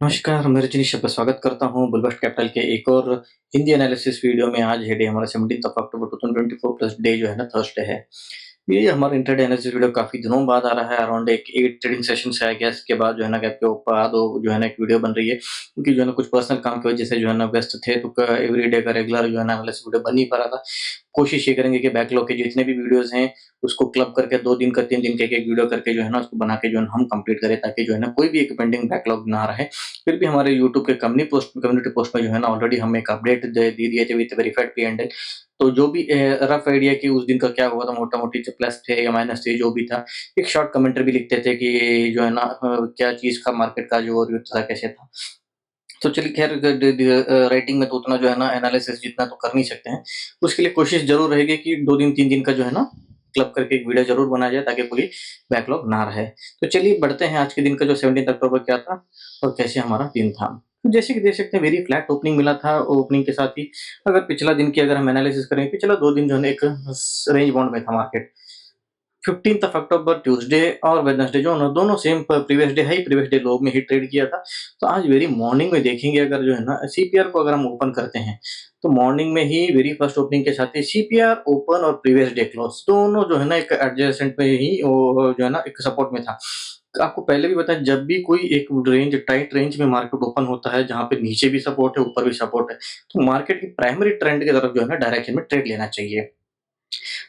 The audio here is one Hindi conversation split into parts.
नमस्कार, मैं रजनीश आपका स्वागत करता हूँ बुलबस्ट कैपिटल के एक और हिंदी एनालिसिस वीडियो में। आज है डे हमारा 17 अक्टूबर 2024 प्लस डे जो है ना थर्सडे है। ये हमारा इंट्राडे एनालिसिस वीडियो काफ़ी दिनों बाद आ रहा है, अराउंड एक 8 ट्रेडिंग सेशन से आई गेस के बाद जो है ना गैप के बाद वो जो है ना एक वीडियो बन रही है। क्योंकि जो है ना कुछ पर्सनल काम की वजह से जो है ना व्यस्त थे, तो एवरीडे का रेगुलर जो है ना एनालिसिस वीडियो बन नहीं पा रहा था। कोशिश ये करेंगे कि बैकलॉग के जितने भी वीडियोज़ हैं, उसको क्लब करके 2 दिन का 3 दिन का एक-एक वीडियो करके जो है ना उसको बना के जो है ना हम कंप्लीट करें, ताकि जो है ना कोई भी एक पेंडिंग बैकलॉग ना रहे। फिर भी हमारे यूट्यूब के कम्युनिटी पोस्ट में जो है ना ऑलरेडी हम एक अपडेट दे दिए थे विद वेरिफाइड P&L। तो जो भी रफ आइडिया कि उस दिन का क्या हुआ था, मोटा-मोटी जो प्लस थे या माइनस थे, जो भी था, एक शॉर्ट कमेंट्री भी लिखते थे कि जो है ना क्या चीज़ का मार्केट का जो ओवरव्यू था, कैसे था। तो चलिए खैर राइटिंग में तो उतना जो है ना एनालिसिस जितना तो कर नहीं सकते हैं। उसके लिए कोशिश ज़रूर रहेगी कि 2 दिन 3 दिन का जो है ना क्लब करके एक वीडियो ज़रूर बनाया जाए, ताकि कोई बैकलॉग ना रहे। तो चलिए बढ़ते हैं आज के दिन का जो 17 अक्टूबर क्या था और कैसे हमारा दिन था। तो जैसे कि देख सकते हैं वेरी फ्लैट ओपनिंग मिला था। ओपनिंग के साथ ही अगर पिछला दिन की अगर हम एनालिसिस करें, पिछला 2 दिन जो है ना एक रेंज बाउंड में था मार्केट। 15th अक्टूबर ट्यूसडे और वेडनेसडे जो ना दोनों same previous day high previous day लो में ही ट्रेड किया था। तो आज वेरी मॉर्निंग में देखेंगे, अगर जो है ना सीपीआर को अगर हम ओपन करते हैं, तो मॉर्निंग में ही वेरी फर्स्ट ओपनिंग के साथ ही सीपीआर ओपन और प्रीवियस डे क्लोज दोनों जो है ना एक एडजेसेंट में ही वो जो है ना एक सपोर्ट में था। आपको पहले भी बताया, जब भी कोई एक रेंज टाइट रेंज में मार्केट ओपन होता है, जहाँ पे नीचे भी सपोर्ट है ऊपर भी सपोर्ट है, तो मार्केट की प्राइमरी ट्रेंड की तरफ जो है ना डायरेक्शन में ट्रेड लेना चाहिए।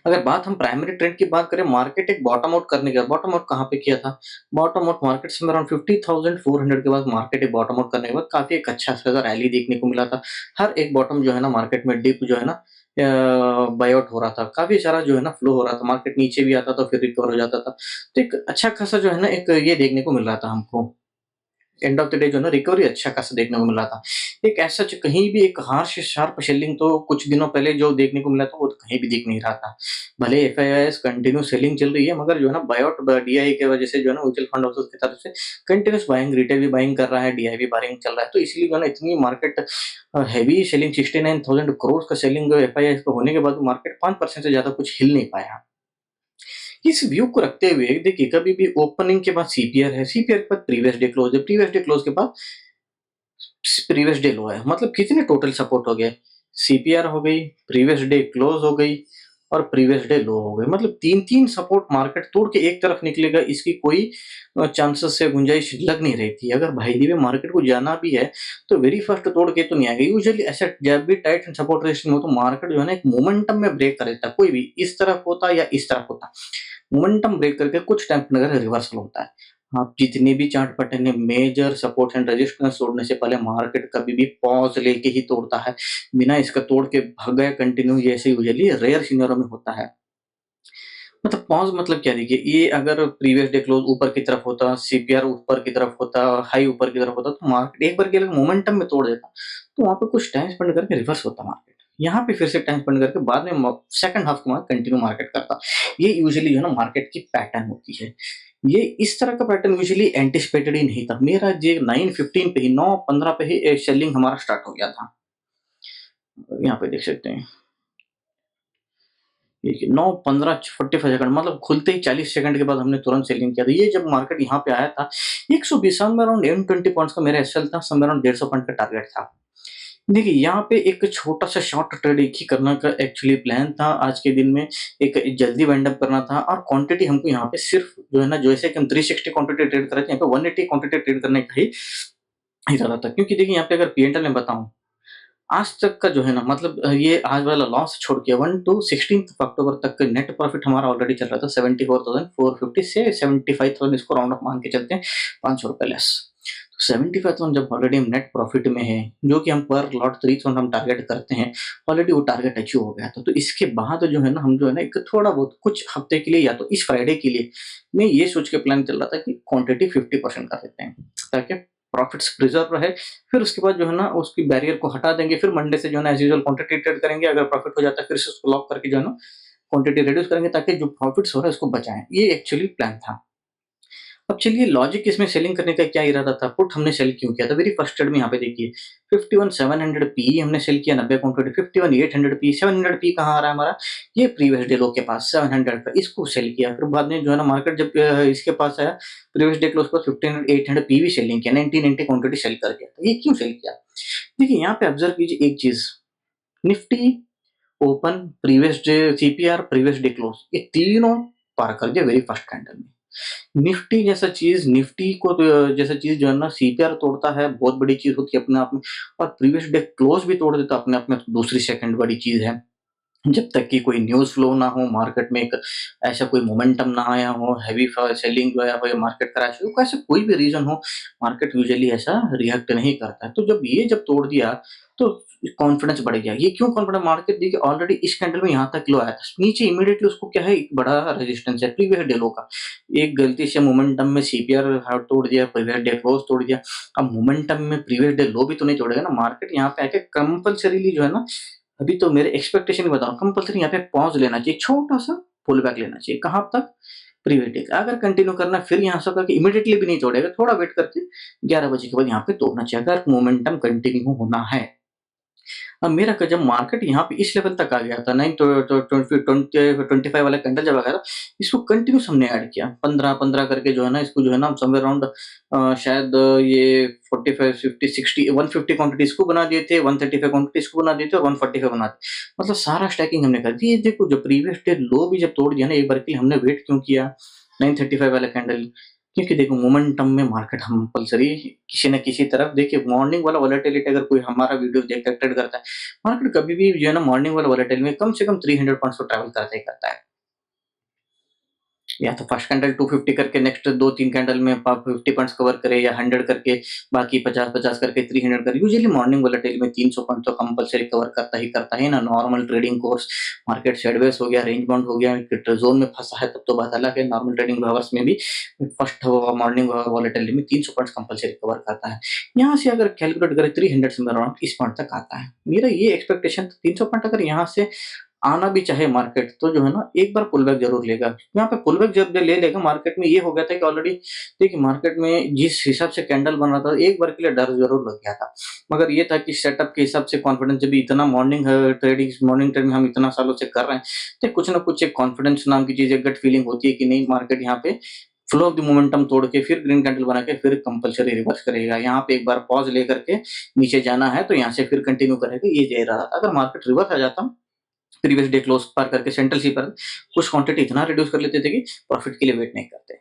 अगर बात हम प्राइमरी ट्रेंड की बात करें, मार्केट एक बॉटम आउट करने गया। बॉटम आउट कहाँ पे किया था? बॉटम आउट मार्केट से अराउंड 50,400 के बाद मार्केट एक बॉटम आउट करने के बाद काफ़ी एक अच्छा खासा रैली देखने को मिला था। हर एक बॉटम जो है ना मार्केट में डिप जो है ना बाय आउट हो रहा था। काफ़ी सारा जो है ना फ्लो हो रहा था। मार्केट नीचे भी आता था फिर रिकवर हो जाता था। तो एक अच्छा खासा जो है ना एक ये देखने को मिल रहा था हमको। एंड ऑफ द डे जो है ना रिकवरी अच्छा खासा देखने को मिला था। एक ऐसा सच कहीं भी एक हार्श शार्प सेलिंग तो कुछ दिनों पहले जो देखने को मिला था, वो तो कहीं भी दिख नहीं रहा था। भले एफआईआईएस कंटिन्यू सेलिंग चल रही है, मगर जो है ना बायआउट डीआई की वजह से जो है ना म्यूचुअल फंड हाउसेस की तरफ से कंटिन्यूअस बाइंग, रिटेल भी बाइंग कर रहा है, डीआई भी बाइंग चल रहा है। तो इसलिए जो है ना इतनी मार्केट हेवी सेलिंग 69,000 करोड़ का सेलिंग एफआईआईएस का होने के बाद मार्केट 5% से ज्यादा कुछ हिल नहीं पाया। इस व्यू को रखते हुए देखिए, कभी भी ओपनिंग के बाद सीपीआर है, सीपीआर के बाद प्रीवियस डे क्लोज है, प्रीवियस डे क्लोज के बाद प्रीवियस डे लो है। मतलब कितने टोटल सपोर्ट हो गए? सीपीआर हो गई, प्रीवियस डे क्लोज हो गई और प्रीवियस डे लो हो गई। मतलब 3-3 सपोर्ट मार्केट तोड़ के एक तरफ निकलेगा, इसकी कोई चांसेस या गुंजाइश लग नहीं रही थी। अगर भाई दी में मार्केट को जाना भी है, तो वेरी फर्स्ट तोड़ के तो नहीं आएगा। यूजुअली ऐसा जब भी टाइट एंड सपोर्ट रेजिस्टेंस हो, तो मार्केट जो है ना एक मोमेंटम में ब्रेक कर देता है। कोई भी इस तरफ होता या इस तरफ होता, मोमेंटम ब्रेक करके कुछ टाइम अगर रिवर्सल होता है। आप जितने भी चार्ट पैटर्न है, मेजर सपोर्ट एंड रेजिस्टेंस तोड़ने से पहले मार्केट कभी भी पॉज लेके ही तोड़ता है। बिना इसका तोड़ के भाग गया कंटिन्यू, जैसे यूजुअली रेयर सिनेरियो में होता है। मतलब पॉज मतलब क्या, देखिए ये अगर प्रीवियस डे क्लोज ऊपर की तरफ होता, सीपीआर ऊपर की तरफ होता, हाई ऊपर की तरफ होता, तो मार्केट एक बार के लिए मोमेंटम में तोड़ देता, तो वहाँ पे कुछ टाइम स्पेंड करके रिवर्स होता मार्केट। यहाँ पे फिर से टाइम स्पेंड करके बाद में सेकंड हाफ के बाद कंटिन्यू मार्केट करता। ये यूजुअली जो है ना मार्केट की पैटर्न होती है। ये इस तरह का पैटर्न यूजुअली एंटिसिपेटेड ही नहीं था। मेरा जे 9:15 पे ही 9:15 पे ही सेलिंग हमारा स्टार्ट हो गया था। यहाँ पे देख सकते हैं। ठीक है, 9:15 45 सेकंड, मतलब खुलते ही 40 सेकंड के बाद हमने तुरंत सेलिंग किया था। ये जब मार्केट यहाँ पे आया था 120 में अराउंड 120 पॉइंट्स का मेरा एसएल था, समवेयर अराउंड 150 पॉइंट का टारगेट था। देखिए यहाँ पे एक छोटा सा शॉर्ट ट्रेड एक ही करने का एक्चुअली प्लान था आज के दिन में। एक जल्दी वाइंड अप करना था और क्वांटिटी हमको यहाँ पे सिर्फ जो है ना, जैसे कि हम 360 क्वांटिटी ट्रेड कर रहे थे, यहाँ पे 180 क्वांटिटी ट्रेड करने का ही इरादा था। क्योंकि देखिए यहाँ पे अगर पीएनएल में बताऊं, आज तक का जो है ना, मतलब ये आज वाला लॉस छोड़ के 1 टू 16 अक्टूबर तक का नेट प्रॉफिट हमारा ऑलरेडी चल रहा था 74,450 से 75,000, इसको राउंड ऑफ मान के चलते हैं, ₹500 लेस। 75,000 जब ऑलरेडी हम नेट प्रॉफिट में है, जो कि हम पर लॉट 3,000 हम टारगेट करते हैं, ऑलरेडी वो टारगेट अचीव हो गया था। तो इसके बाद जो है ना हम जो है ना एक थोड़ा बहुत कुछ हफ्ते के लिए या तो इस फ्राइडे के लिए मैं ये सोच के प्लान चल रहा था कि क्वांटिटी 50% कर देते हैं, ताकि प्रॉफिट्स प्रिजर्व रहे। फिर उसके बाद जो है ना उसकी बैरियर को हटा देंगे, फिर मंडे से जो है ना एज़ यूजुअल क्वांटिटी ट्रेड करेंगे। अगर प्रॉफिट हो जाता है फिर से उसको लॉक करके जो है ना क्वांटिटी रिड्यूस करेंगे, ताकि जो प्रॉफिट्स हो रहा है उसको बचाएँ। ये एक्चुअली प्लान था। अब चलिए लॉजिक इसमें सेलिंग करने का क्या इरादा था? पुट हमने सेल क्यों किया था? वेरी फर्स्ट ट्रेड में यहाँ पे देखिए 51,700 पी हमने सेल किया 90 काउंटर 51,800 पी 700 पी कहाँ आ रहा है हमारा? ये प्रीवियस डे लो के पास 700 का इसको सेल किया। फिर बाद में जो है ना मार्केट जब इसके पास आया प्रीवियस डे क्लोज पर 15,800 पी भी सेलिंग किया 1990 क्वांटिटी सेल कर दिया। तो ये क्यों सेल किया? देखिए यहाँ पे ऑब्जर्व कीजिए एक चीज, Nifty open previous day CPR previous day close ये तीनों पार कर दिया वेरी फर्स्ट कैंडल में। निफ्टी जैसा चीज निफ्टी को जैसा चीज जो है ना सीपीआर तोड़ता है बहुत बड़ी चीज होती है अपने आप में, और प्रीवियस डे क्लोज भी तोड़ देता अपने आप में तो दूसरी सेकंड बड़ी चीज है। जब तक कि कोई न्यूज़ फ्लो ना हो, मार्केट में एक ऐसा कोई मोमेंटम ना आया हो, हेवी सेलिंग जो है मार्केट क्रैश हो, ऐसा कोई भी रीज़न हो, मार्केट यूजुअली ऐसा रिएक्ट नहीं करता है। तो जब तोड़ दिया, तो कॉन्फिडेंस बढ़ गया। ये क्यों कॉन्फिडेंस? मार्केट देखिए ऑलरेडी इस कैंडल में यहाँ तक लो आया था। नीचे इमीडिएटली उसको क्या है, एक बड़ा रेजिस्टेंस है प्रीवियस डे लो का। एक गलती से मोमेंटम में सीपीआर तोड़ दिया, प्रीवियस डे क्लोज तोड़ दिया। अब मोमेंटम में प्रीवियस डे लो भी तो नहीं तोड़ेगा ना। मार्केट यहाँ पे आके कंपल्सरीली जो है ना, अभी तो मेरे एक्सपेक्टेशन ही बताऊँ, कंपल्सरी यहाँ पे पॉज़ लेना चाहिए, छोटा-सा पुल बैक लेना चाहिए। कहाँ तक? प्रीवियस डे का। अगर कंटिन्यू करना है फिर यहाँ से होगा कि इमीडिएटली भी नहीं तोड़ेगा, थोड़ा वेट करके 11 बजे के बाद यहाँ पे तोड़ना चाहिए, अगर मोमेंटम कंटिन्यू होना है। अब मेरा जब मार्केट यहाँ पे इस लेवल तक आ गया था 9 तो 25 वाला कैंडल जब आ गया था, इसको कंटिन्यूअस हमने ऐड किया 15-15 करके जो है ना, इसको जो है ना समवेयर अराउंड शायद ये 45, 50, 60, 150 क्वांटिटी इसको बना दिए थे, 135 क्वांटिटी इसको बना दिए थे और 145 बना दिए। मतलब सारा स्टैकिंग हमने कर दी। ये देखो जो प्रीवियस डे लो भी जब तोड़ दिया ना एक बार के लिए, हमने वेट क्यों किया 935 वाला कैंडल? क्योंकि देखो मोमेंटम में मार्केट कंपल्सरी किसी न किसी तरफ, देखिए मॉर्निंग वाला वोलेटिलिटी अगर कोई हमारा वीडियो देखता है, ट्रेड करता है, मार्केट कभी भी जो है ना मॉर्निंग वाला वोलेटिलिटी में कम से कम 300 पॉइंट्स को ट्रैवल करता ही करता है। या तो फर्स्ट कैंडल 250 करके नेक्स्ट 2-3 कैंडल में 50 पॉइंट्स कवर करे, या 100 करके बाकी 50-50 करके 300 करे। यूजुअली मॉर्निंग वोलेटिलिटी में 300 पॉइंट तो कंपल्सरी कवर करता ही ना। Normal trading course market sideways हो गया, रेंज बाउंड हो गया, जोन में फंसा है तब तो बात अलग है। नॉर्मल ट्रेडिंग हावर्स में भी फर्स्ट मॉर्निंग वोलेटिलिटी में 300 पॉइंट्स कंपल्सरी कवर करता है। यहाँ से अगर कैलकुलेट करें 300 से अराउंड इस पॉइंट तक आता है। मेरा ये एक्सपेक्टेशन 300 पॉइंट अगर यहाँ से आना भी चाहे मार्केट, तो जो है ना एक बार पुल बैक जरूर लेगा। यहाँ पे पुल बैक जब ले लेगा, मार्केट में ये हो गया था कि ऑलरेडी देखिए मार्केट में जिस हिसाब से कैंडल बन रहा था एक बार के लिए डर जरूर लग गया था, मगर ये था कि सेटअप के हिसाब से कॉन्फिडेंस जब इतना मॉर्निंग ट्रेड में हम इतना सालों से कर रहे हैं, तो कुछ ना कुछ एक कॉन्फिडेंस नाम की चीज, एक गट फीलिंग होती है कि नहीं मार्केट यहाँ पे फ्लो ऑफ द मोमेंटम तोड़ के फिर ग्रीन कैंडल बना के फिर कंपल्सरी रिवर्स करेगा। यहाँ पे एक बार पॉज लेकर के नीचे जाना है तो यहाँ से फिर कंटिन्यू करेगा, ये दे रहा था। अगर मार्केट रिवर्स आ जाता प्रीवियस डे क्लोज पार करके सेंट्रल सी पर कुछ क्वांटिटी इतना रिड्यूस कर लेते थे कि प्रॉफिट के लिए वेट नहीं करते।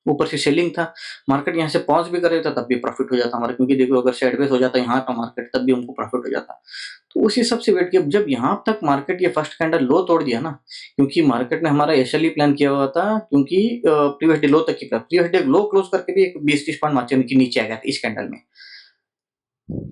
ऊपर से सेलिंग था, मार्केट यहाँ से पॉज भी कर देता तब भी प्रॉफिट हो जाता हमारा, क्योंकि देखो अगर साइडवेज हो जाता यहाँ का मार्केट तब भी हमको प्रॉफिट हो जाता। तो उसी हिसाब से वेट किया। जब यहाँ तक मार्केट ये फर्स्ट कैंडल लो तोड़ दिया ना, क्योंकि मार्केट ने हमारा एसएलई प्लान किया हुआ था, क्योंकि प्रीवियस डे लो तक की प्रीवियस डे लो क्लोज करके भी एक 20-30 पॉइंट नीचे आ गया था इस कैंडल में।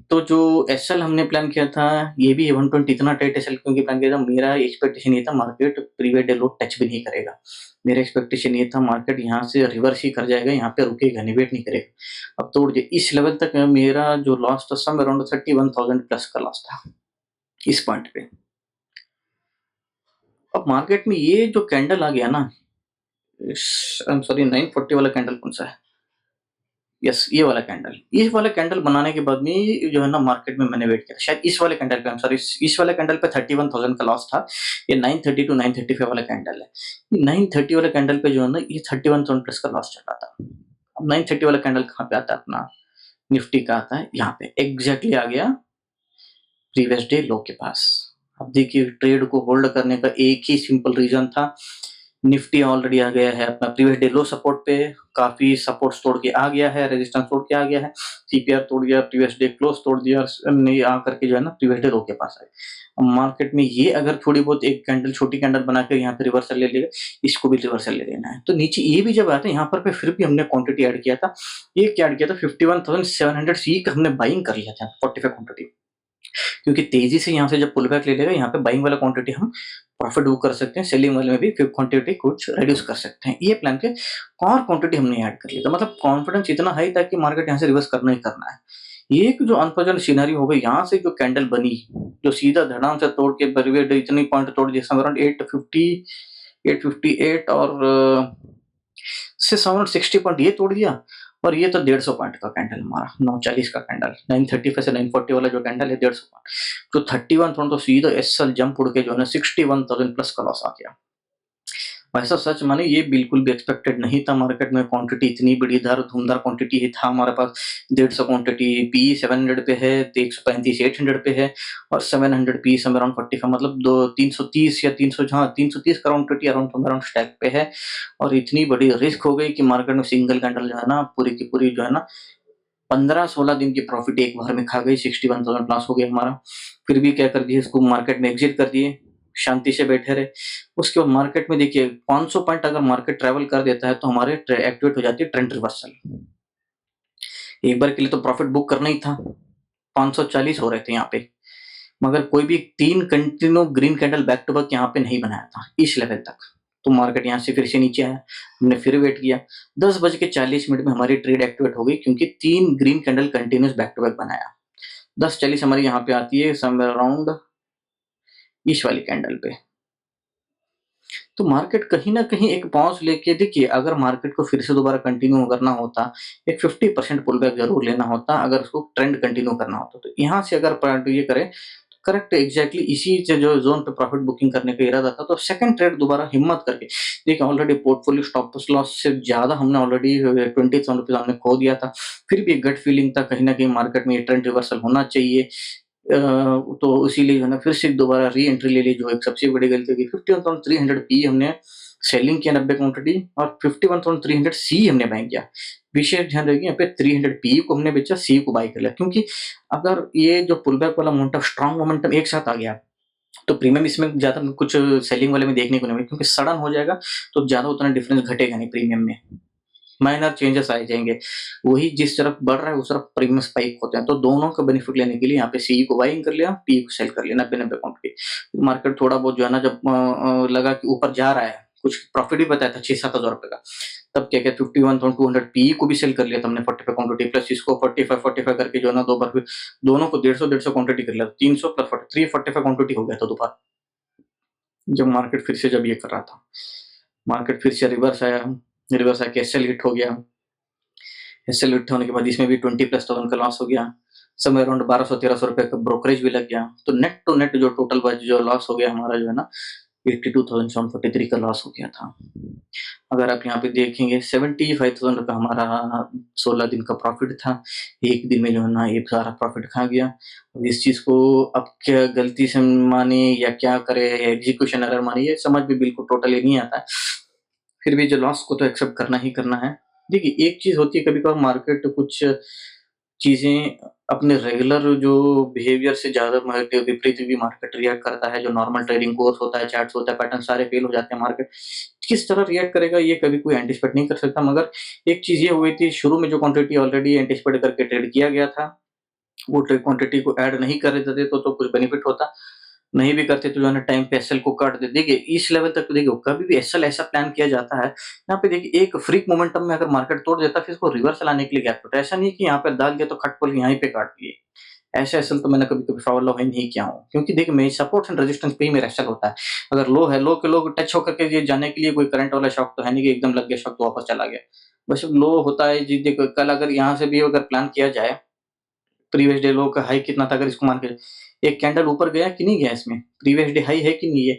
तो जो एसएल हमने प्लान किया था, ये भी 120 इतना टाइट एसएल क्योंकि प्लान किया था, मेरा एक्सपेक्टेशन ये था मार्केट प्रीवियस डे लो टच भी नहीं करेगा। मेरा एक्सपेक्टेशन ये था मार्केट यहाँ से रिवर्स ही कर जाएगा, यहाँ पे रुकेगा नहीं, वेट नहीं करेगा। अब तोड़ दिया इस लेवल तक, मेरा जो लॉस था सम अराउंड 31,000 प्लस का लॉस था इस पॉइंट पे। अब मार्केट में ये जो कैंडल आ गया ना, आई एम सॉरी 940 वाला कैंडल कौन सा है? यस, ये वाला कैंडल। इस वाला कैंडल बनाने के बाद में जो है ना मार्केट में मैंने वेट किया था। शायद इस वाले कैंडल पे, आई एम सॉरी, इस वाले कैंडल पे 31,000 का लॉस था। ये 930 टू 935 वाला कैंडल है। 930 वाले कैंडल पे जो है ना ये 31,000 प्लस का लॉस चल रहा था। अब 930 वाला कैंडल कहाँ पे आता है? अपना निफ्टी का आता है यहाँ पे, एग्जैक्टली आ गया प्रीवियस डे लो के पास। अब देखिए ट्रेड को होल्ड करने का एक ही सिंपल रीजन था, निफ्टी ऑलरेडी आ गया है अपना प्रीवियस डे लो सपोर्ट पे, काफी सपोर्ट्स तोड़ के आ गया है, रेजिस्टेंस तोड़ के आ गया है, सीपीआर तोड़ गया, प्रीवियस डे क्लोज तोड़ दिया, नहीं आ करके जो है ना प्रीवियस डे लो के पास आए। अब मार्केट में ये अगर थोड़ी बहुत एक कैंडल छोटी कैंडल बना के यहाँ पे रिवर्सल ले लेगा, इसको भी रिवर्सल ले लेना है। तो नीचे ये भी जब आया था यहाँ पर फिर भी हमने क्वांटिटी ऐड किया था। ये क्या ऐड किया था? 51,700 सी का हमने बाइंग कर लिया था 45 क्वांटिटी, क्योंकि तेजी से यहाँ से जब पुल बैक ले लेगा यहाँ पे बाइंग वाला क्वांटिटी हम प्रॉफिट बुक कर सकते हैं, सेलिंग वाले में भी क्वांटिटी कुछ रिड्यूस कर सकते हैं। ये प्लान के और क्वांटिटी हमने ऐड कर लिया था। मतलब कॉन्फिडेंस इतना हाई था कि मार्केट यहाँ से रिवर्स करना ही करना है। ये एक जो अनप्रेजेंट सिनेरियो हो गई, यहाँ से जो कैंडल बनी, जो सीधा धड़ाम से तोड़ के बरीवेड इतनी पॉइंट तोड़ दिया, अराउंड 850, 858 और 760 पॉइंट ये तोड़ दिया, और ये तो 150 पॉइंट का कैंडल हमारा 940 का कैंडल, 935 से 940 वाला जो कैंडल है 150 पॉइंट, तो 31 पॉइंट तो सीधा एसएल जंप उड़ के जो है ना 61,000 प्लस का लॉस आ गया। ऐसा सच माने ये बिल्कुल भी एक्सपेक्टेड नहीं था मार्केट में, क्वांटिटी इतनी बड़ी धूमधार क्वांटिटी ही था हमारे पास, 150 क्वांटिटी, पी 700 पे है, 135 800 पे है, और 700 पी समवेयर अराउंड 45 मतलब दो 330 या 300 हाँ 330 क्वांटिटी अराउंड स्टैक पे है। और इतनी बड़ी रिस्क हो गई कि मार्केट में सिंगल कैंडल जो है ना पूरी की पूरी जो है ना 15-16 दिन की प्रॉफिट एक बार में खा गई, 61,000 लॉस हो गया हमारा। फिर भी क्या कर दिए, इसको मार्केट में एग्जिट कर दिए, शांति से बैठे रहे। उसके बाद मार्केट में देखिए 500 पॉइंट अगर मार्केट ट्रेवल कर देता है तो हमारे एक्टिवेट हो जाती है ट्रेंड रिवर्सल। एक बार के लिए तो प्रॉफिट बुक करना ही था, 540 हो रहे थे यहाँ पे, मगर कोई भी 3 continue green candle back to back यहाँ पे नहीं बनाया था इस लेवल तक, तो मार्केट यहाँ से फिर से नीचे आया। हमने फिर वेट किया, 10:40 में हमारी ट्रेड एक्टिवेट हो गई क्योंकि 3 green candle continues back to back बनाया। 10:40 हमारी यहाँ पे आती है समवेयर अराउंड इस वाली कैंडल पे। तो मार्केट कहीं न कहीं एक पॉज़ लेके देखिए, अगर मार्केट को फिर से दोबारा कंटिन्यू करना होता, एक 50% पुल बैक ज़रूर लेना होता, अगर उसको ट्रेंड कंटिन्यू करना होता। तो यहाँ से अगर ये करें, करेक्ट एग्ज़ैक्टली इसी से जो ज़ोन पे प्रॉफिट बुकिंग करने का इरादा था, तो सेकंड ट्रेड दोबारा हिम्मत करके देखिए, ऑलरेडी पोर्टफोलियो स्टॉप लॉस से ज़्यादा हमने ऑलरेडी 20,000 रुपीज़ हमने खो दिया था। फिर भी एक गट फीलिंग था कहीं न कहीं मार्केट में ये ट्रेंड रिवर्सल होना चाहिए। तो इसीलिए जो है ना फिर से दोबारा री एंट्री ले ली, जो एक सबसे बड़ी गलती की 51,300 पी हमने सेलिंग किया 90 क्वांटिटी, और 51,300 सी हमने बाय किया। विशेष ध्यान रखिए यहाँ पे 300 पी को हमने बेचा, सी को बाय कर लिया, क्योंकि अगर ये जो पुल बैक वाला मोमेंटम स्ट्रॉन्ग मोमेंटम एक साथ आ गया तो प्रीमियम इसमें ज़्यादा कुछ सेलिंग वाले में देखने को नहीं मिलेगा, क्योंकि सडन हो जाएगा तो ज़्यादा उतना डिफरेंस घटेगा नहीं प्रीमियम में, माइनर चेंजेस आ जाएंगे। वही जिस तरफ बढ़ रहा है उस तरफ प्रीमियम स्पाइक होते हैं, तो दोनों का बेनिफिट लेने के लिए यहाँ पे सी को बाइंग कर लिया, पी को सेल कर लिया 90 पॉइंट की। मार्केट थोड़ा बहुत जो है ना जब लगा कि ऊपर जा रहा है, कुछ प्रॉफिट भी बताया था 6-7 हज़ार रुपए का, तब क्या क्या 51,200 पी को भी सेल कर लिया था हमने 45 क्वांटिटी प्लस इसको 45 करके जो है ना दो बार दोनों को 150 क्वांटिटी कर लिया, 300 प्लस 345 क्वांटिटी हो गया था दोबारा, जब मार्केट फिर से जब ये कर रहा था। मार्केट फिर से रिवर्स आया, रिवर्स आके एसएल हिट हो गया, एसएल हिट होने के बाद इसमें भी 20,000+ का लॉस हो गया, समवेयर अराउंड 1200-1300 रुपए का ब्रोकरेज भी लग गया। तो नेट टू नेट जो टोटल जो लॉस हो गया हमारा जो है ना 82,743 का लॉस हो गया था। अगर आप यहाँ पे देखेंगे 75,000 रुपए हमारा 16 दिन का प्रॉफिट था, एक दिन में जो है ना ये सारा प्रॉफिट खा गया। अब इस चीज़ को अब क्या गलती से माने या क्या करे, एग्जीक्यूशन एरर माने, ये समझ में बिल्कुल टोटली नहीं आता है। फिर भी जो लॉस को तो एक्सेप्ट करना ही करना है। देखिए, एक चीज़ होती है कभी-कभार मार्केट कुछ चीज़ें अपने रेगुलर जो बिहेवियर से ज़्यादा विपरीत भी मार्केट रिएक्ट करता है। जो नॉर्मल ट्रेडिंग कोर्स होता है, चार्ट्स होता है, पैटर्न सारे फेल हो जाते हैं मार्केट। किस तरह रिएक्ट करेगा ये कभी कोई एंटिसिपेट नहीं कर सकता, मगर एक चीज़ ये हुई थी शुरू में जो क्वांटिटी ऑलरेडी एंटिसिपेट करके ट्रेड किया गया था, वो ट्रेड क्वांटिटी को ऐड नहीं कर देते थे तो कुछ बेनिफिट होता। नहीं भी करते तो जो है ना टाइम पे एसएल को काट देते। देखिए इस लेवल तक तो देखिए कभी भी एसएल ऐसा प्लान किया जाता है, यहाँ पे देखिए एक फ्रीक मोमेंटम में अगर मार्केट तोड़ देता है फिर इसको रिवर्सल आने के लिए गैप होता है। ऐसा नहीं कि यहाँ पे डाल दिया तो खट पल यहीं पे काट दिए। ऐसा एसएल तो मैंने कभी-कभी फॉलो ही नहीं किया हूँ, क्योंकि देखिए मेरी सपोर्ट एंड रेजिस्टेंस पे ही मेरा एसएल होता है। अगर लो है, लो के लो टच होकर के ये जाने के लिए कोई करंट वाला शॉक तो है नहीं कि एकदम लग गया शॉक तो वापस चला गया। बस लो होता है जी, देखो कल अगर यहाँ से भी अगर प्लान किया जाए, प्रीवियस डे लो का हाई कितना था अगर इसको मान के, एक कैंडल ऊपर गया कि नहीं गया, इसमें प्रीवियस डे हाई है कि नहीं है,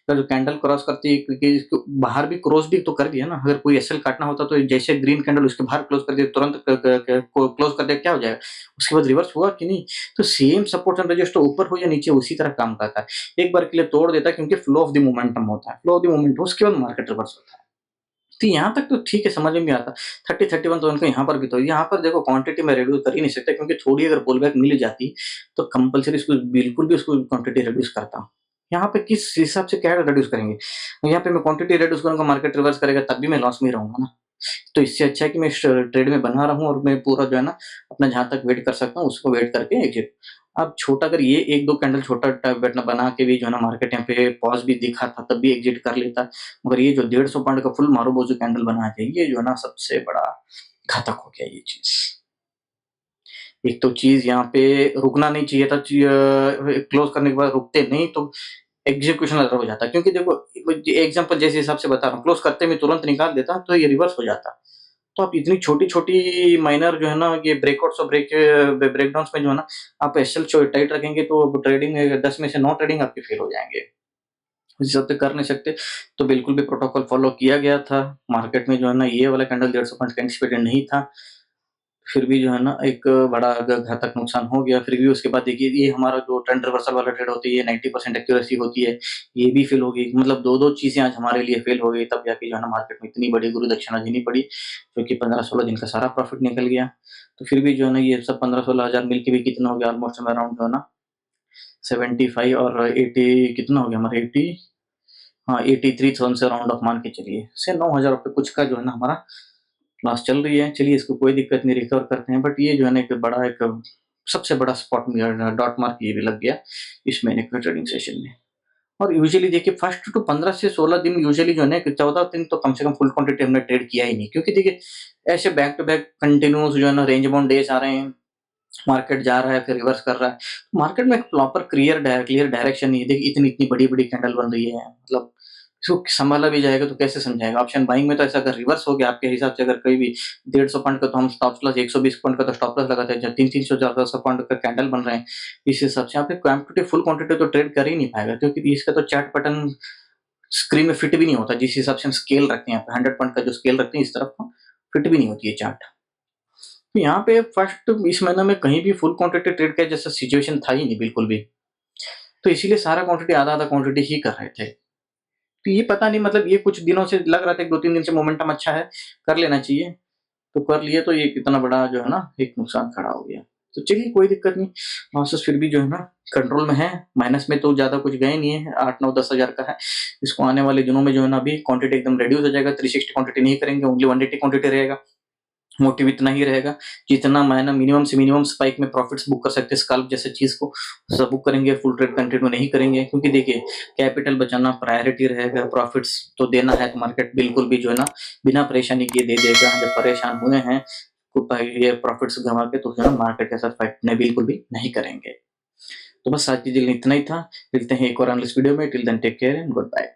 तो जो कैंडल क्रॉस करती है क्योंकि इसको बाहर भी क्रॉस भी तो कर दिया ना। अगर कोई एसएल काटना होता तो जैसे ग्रीन कैंडल उसके बाहर क्लोज कर दिया, तुरंत क्लोज कर दिया, क्या हो जाएगा, उसके बाद रिवर्स हुआ कि नहीं। तो सेम सपोर्ट एंड रेजिस्टेंस ऊपर हो या नीचे उसी तरह काम करता है, एक बार के लिए तोड़ देता है क्योंकि फ्लो ऑफ द मोमेंटम होता है, फ्लो ऑफ द मोमेंटम उसके बाद मार्केट रिवर्स होता है। तो यहाँ तक तो ठीक है, समझ में भी आता। 30-31 तो उनको यहाँ पर भी, तो यहाँ पर देखो क्वांटिटी में रिड्यूस कर ही नहीं सकता, क्योंकि थोड़ी अगर पुल बैक मिल जाती तो कंपल्सरी इसको बिल्कुल भी उसको क्वांटिटी रिड्यूस करता। यहाँ पे किस हिसाब से क्या रिड्यूस करेंगे, यहाँ पे मैं क्वांटिटी रिड्यूस करूंगा मार्केट रिवर्स करेगा तब भी मैं लॉस में ही रहूंगा ना। तो इससे अच्छा है कि मैं इस ट्रेड में बना रहूं और मैं पूरा जो है ना अपना जहां तक वेट कर सकता हूँ उसको वेट करके एग्जिट। अब छोटा अगर ये 1-2 कैंडल छोटा टारगेट ना बना के भी जो है ना मार्केट यहाँ पे पॉज भी दिखा था तब भी एग्जिट कर लेता। मगर ये जो 150 पॉइंट का फुल मारूबोजू कैंडल बना है, ये जो है ना सबसे बड़ा घातक हो गया ये चीज। एक तो चीज यहाँ पे रुकना नहीं चाहिए था, क्लोज करने के बाद रुकते नहीं तो एग्जीक्यूशन एरर हो जाता, क्योंकि देखो एग्जांपल जैसे हिसाब से बता रहा हूँ, क्लोज करते में तुरंत निकाल देता तो ये रिवर्स हो जाता। तो आप इतनी छोटी-छोटी माइनर जो है ना, ये ब्रेकआउट्स और ब्रेकडाउन्स में जो है ना, आप एसएल टाइट रखेंगे तो ट्रेडिंग में 10 में से 9 ट्रेडिंग आपके फेल हो जाएँगे। उस हिसाब से कर नहीं सकते, तो बिल्कुल भी प्रोटोकॉल फॉलो किया गया था। मार्केट में जो है ना, ये वाला कैंडल 150 पॉइंट का एंटीसिपेटेड नहीं था। फिर भी जो है ना, एक बड़ा घातक नुकसान हो गया। फिर भी उसके बाद देखिए, ये हमारा जो ट्रेंड रिवर्सल वाला ट्रेड होती है, 90% एक्यूरेसी होती है, ये भी फेल हो गई। मतलब 2-2 चीज़ें आज हमारे लिए फेल हो गई, तब जाके जो है ना, मार्केट में इतनी बड़ी गुरु दक्षिणा देनी पड़ी, क्योंकि 15-16 दिन का सारा प्रॉफिट निकल गया। तो फिर भी जो है ना, ये सब 15-16 हज़ार मिल के भी कितना हो गया, ऑलमोस्ट हमें अराउंड जो है ना 75 और 80 कितना हो गया हमारा 80, हाँ 83,000 से राउंड ऑफ मान के चलिए, से 9,000 रुपए कुछ का जो है ना हमारा लॉस चल रही है। चलिए, इसको कोई दिक्कत नहीं, रिकवर करते हैं। बट ये जो है ना, एक बड़ा एक सबसे बड़ा स्पॉट डॉट मार्क ये भी लग गया इस महीने के ट्रेडिंग सेशन में। और यूजुअली देखिए, फर्स्ट टू 15 से 16 दिन यूजुअली जो है ना, 14 दिन तो कम से कम फुल क्वांटिटी हमने ट्रेड किया ही नहीं, क्योंकि देखिए ऐसे बैक टू बैक कंटिन्यूस जो है ना, रेंज बाउंड डेज आ रहे हैं, मार्केट जा रहा है फिर रिवर्स कर रहा है। मार्केट में एक प्रॉपर क्लियर डायरेक्शन नहीं है। देखिए इतनी बड़ी-बड़ी कैंडल बन रही है, मतलब इसको सँभाला भी जाएगा तो कैसे समझाएगा? ऑप्शन बाइंग में तो ऐसा अगर रिवर्स हो गया आपके हिसाब से, अगर कोई भी 150 पॉइंट का तो हम स्टॉप लॉस, 120 पॉइंट का तो स्टॉप लॉस लगाते हैं, जब 300-300 400 पॉइंट का कैंडल बन रहे हैं, इस हिसाब से यहाँ पे क्वांटिटी फुल क्वांटिटी तो ट्रेड कर ही नहीं पाएगा, क्योंकि इसका तो चार्ट पैटर्न स्क्रीन में फिट भी नहीं होता। जिस हिसाब से हम स्केल रखते हैं, यहाँ पे 100 पॉइंट का जो स्केल रखते हैं, इस तरफ फिट भी नहीं होती है चार्ट। तो यहाँ पे फर्स्ट इस महीने में कहीं भी फुल क्वांटिटी ट्रेड का जैसा सिचुएशन था ही नहीं बिल्कुल भी। तो इसीलिए सारा क्वांटिटी आधा-आधा क्वांटिटी ही कर रहे थे। तो ये पता नहीं, मतलब ये कुछ दिनों से लग रहा था, 2-3 दिन से मोमेंटम अच्छा है, कर लेना चाहिए। तो कर लिए, तो ये कितना बड़ा जो है ना, एक नुकसान खड़ा हो गया। तो चलिए कोई दिक्कत नहीं, लॉसेस फिर भी जो है ना कंट्रोल में है, माइनस में तो ज़्यादा कुछ गए नहीं है, 8-9-10 हज़ार का है। इसको आने वाले दिनों में जो है ना, अभी क्वांटिटी एकदम रिड्यूस हो जाएगा, 360 क्वांटिटी नहीं करेंगे, ओनली 180 क्वांटिटी रहेगा। मोटिव इतना ही रहेगा, जितना मैंने मिनिमम से मिनिमम स्पाइक में प्रॉफिट्स बुक कर सकते हैं, स्कैल्प जैसे चीज़ को सब बुक करेंगे, फुल ट्रेड कंटिन्यू नहीं करेंगे, क्योंकि देखिए कैपिटल बचाना प्रायोरिटी रहेगा, प्रॉफिट्स तो देना है, तो मार्केट बिल्कुल भी जो है ना बिना परेशानी किए दे देगा। जब परेशान हुए हैं तो ये प्रॉफिट्स गँवा के तो जो है ना, मार्केट के साथ फाइट नहीं, बिल्कुल भी नहीं करेंगे। तो बस आज के लिए इतना ही था, मिलते हैं एक और अगली वीडियो में, till then take care and good bye.